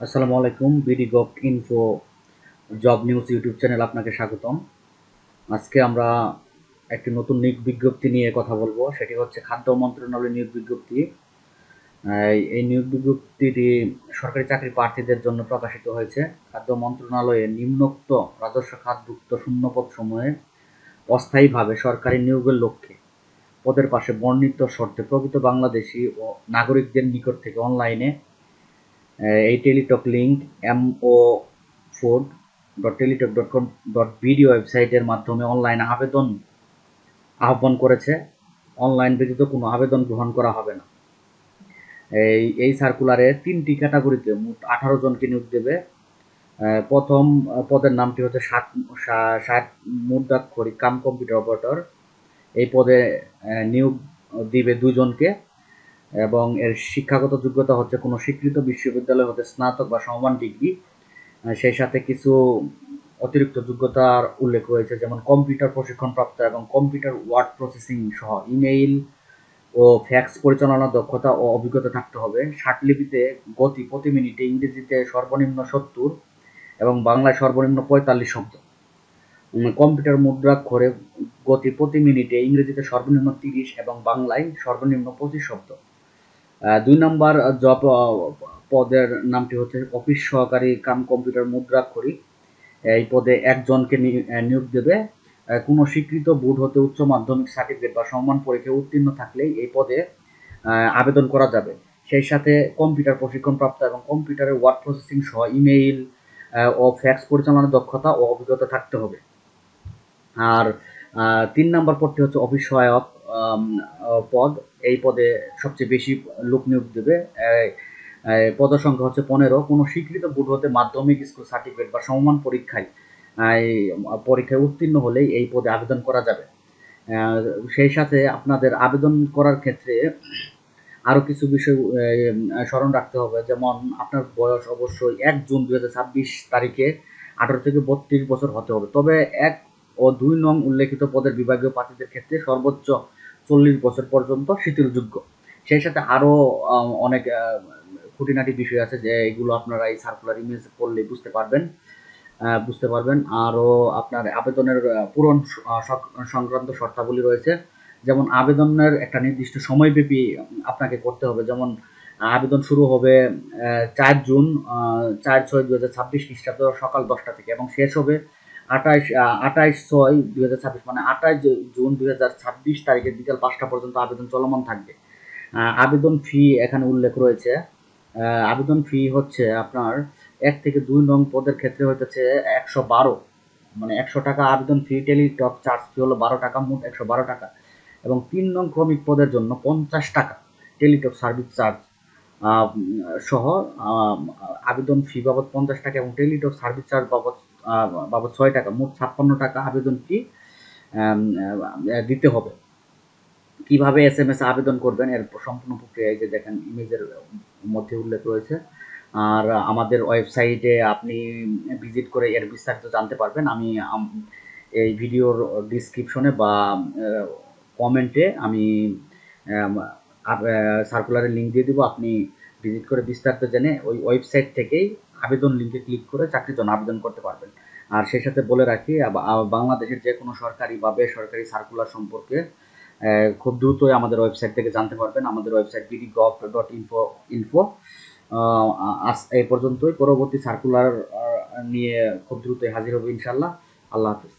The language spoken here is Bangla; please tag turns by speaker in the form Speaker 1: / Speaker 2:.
Speaker 1: আসসালামু আলাইকুম। BD gov info job news YouTube channel আপনাকে স্বাগতম। আজকে আমরা একটি নতুন নিয়োগ বিজ্ঞপ্তি নিয়ে কথা বলবো, সেটি হচ্ছে খাদ্য মন্ত্রণালয়ের নিয়োগ বিজ্ঞপ্তি। এই নিয়োগ বিজ্ঞপ্তিটি সরকারি চাকরি প্রার্থীদের জন্য প্রকাশিত হয়েছে। খাদ্য মন্ত্রণালয়ে নিম্নোক্ত রাজস্ব খাতভুক্ত শূন্যপদ সমূহে অস্থায়ীভাবে সরকারি নিয়োগের লক্ষ্যে পদের পাশে বর্ণিত শর্তে প্রকৃত বাংলাদেশি ও নাগরিকদের নিকট থেকে অনলাইনে এই টেলিটক লিঙ্ক mo4.teletalk.com.bd ওয়েবসাইটের মাধ্যমে অনলাইন আবেদন আহ্বান করেছে। অনলাইন ব্যতীত কোনো আবেদন গ্রহণ করা হবে না। এই সার্কুলারে ৩টি ক্যাটাগরিতে মোট ১৮ জনকে নিয়োগ দেবে। প্রথম পদের নামটি হচ্ছে ষাট মুদ্রাক্ষরিক কাম কম্পিউটার অপারেটর। এই পদে নিয়োগ দিবে ২ জনকে এবং এর শিক্ষাগত যোগ্যতা হচ্ছে কোনো স্বীকৃত বিশ্ববিদ্যালয় হতে স্নাতক বা সমমান ডিগ্রি। সেই সাথে কিছু অতিরিক্ত যোগ্যতার উল্লেখ রয়েছে, যেমন কম্পিউটার প্রশিক্ষণপ্রাপ্ত এবং কম্পিউটার ওয়ার্ড প্রসেসিং সহ ইমেইল ও ফ্যাক্স পরিচালনার দক্ষতা ও অভিজ্ঞতা থাকতে হবে। ষাটলিপিতে গতি প্রতি মিনিটে ইংরেজিতে সর্বনিম্ন ৭০ এবং বাংলায় সর্বনিম্ন ৪৫ শব্দ। কম্পিউটার মুদ্রাক্ষরে গতি প্রতি মিনিটে ইংরেজিতে সর্বনিম্ন ৩০ এবং বাংলায় সর্বনিম্ন ২৫ শব্দ। ২ নম্বর জব পদের নামটি হচ্ছে অফিস সহকারী কাম কম্পিউটার মুদ্রাক্ষরিক। এই পদে ১ জনকে নিয়োগ দেবে। কোনো স্বীকৃত বোর্ড হতে উচ্চ মাধ্যমিক সার্টিফিকেট বা সমমান পরীক্ষায় উত্তীর্ণ থাকলেই এই পদে আবেদন করা যাবে। সেই সাথে কম্পিউটার প্রশিক্ষণপ্রাপ্ত এবং কম্পিউটারের ওয়ার্ড প্রসেসিং সহ ইমেইল ও ফ্যাক্স পরিচালনার দক্ষতা ও অভিজ্ঞতা থাকতে হবে। আর ৩ নম্বর পদটি হচ্ছে অফিস সহায়ক পদ। এই পদে সবচেয়ে বেশি লোক নিয়োগ দেবে। পদসংখ্যা হচ্ছে ১৫। কোনো স্বীকৃত বোর্ড হতে মাধ্যমিক স্কুল সার্টিফিকেট বা সমমান পরীক্ষায় উত্তীর্ণ হলেই এই পদে আবেদন করা যাবে। সেই সাথে আপনাদের আবেদন করার ক্ষেত্রে আরও কিছু বিষয় স্মরণ রাখতে হবে, যেমন আপনার বয়স অবশ্যই ১ জুন ২০২৬ তারিখে ১৮ থেকে ৩২ বছর হতে হবে। তবে ১ ও ২ নং উল্লেখিত পদের বিভাগীয় প্রার্থীদের ক্ষেত্রে সর্বোচ্চ ৪০ বছর পর্যন্ত শিথিলযোগ্য। সেই সাথে আরও অনেক খুঁটিনাটি বিষয় আছে, যে এগুলো আপনারা এই সার্কুলার ইমেজ পড়লে বুঝতে পারবেন। আরও আপনার আবেদনের পূরণ সংক্রান্ত শর্তাবলী রয়েছে, যেমন আবেদনের একটা নির্দিষ্ট সময়ব্যাপী আপনাকে করতে হবে। যেমন আবেদন শুরু হবে ৪ জুন ৪/৬/২০২৬ খ্রিস্টাব্দ সকাল ১০টা থেকে এবং শেষ হবে ২৮/৬/২০২৬ মানে ২৮ জুন ২০২৬ তারিখে বিকাল ৫টা পর্যন্ত আবেদন চলমান থাকবে। আবেদন ফি এখানে উল্লেখ রয়েছে। আবেদন ফি হচ্ছে আপনার ১ থেকে ২ নং পদের ক্ষেত্রে হচ্ছে ১১২, মানে ১০০ টাকা আবেদন ফি। টেলিটক চার্জ ফি হলো ১২ টাকা, মোট ১১২ টাকা। এবং ৩ নং ক্রমিক পদের জন্য ৫০ টাকা টেলিটক সার্ভিস চার্জ সহ আবেদন ফি বাবদ ৫০ টাকা এবং টেলিটক সার্ভিস চার্জ বাবদ ৬ টাকা, মোট ৫৬ টাকা আবেদন ফি দিতে হবে। কিভাবে SMS আবেদন করবেন এর সম্পূর্ণ প্রক্রিয়া এই যে দেখেন ইমেজের মধ্যে উল্লেখ রয়েছে। আর আমাদের ওয়েবসাইটে আপনি ভিজিট করে এর বিস্তারিত জানতে পারবেন। আমি এই ভিডিওর ডিসক্রিপশনে বা কমেন্টে আমি সার্কুলারের লিঙ্ক দিয়ে দিব। আপনি ভিজিট করে বিস্তারিত জেনে ওই ওয়েবসাইট থেকেই আবেদন লিঙ্কে ক্লিক করে চাকরির জন্য আবেদন করতে পারবেন। আর সেই সাথে বলে রাখি, বাংলাদেশের যে কোনো সরকারি বা বেসরকারি সার্কুলার সম্পর্কে খুব দ্রুতই আমাদের ওয়েবসাইট থেকে জানতে পারবেন। আমাদের ওয়েবসাইট bdgov.info। আজ এই পর্যন্তই। পরবর্তী সার্কুলার নিয়ে খুব দ্রুতই হাজির হবে ইনশাল্লাহ। আল্লাহ হাফিজ।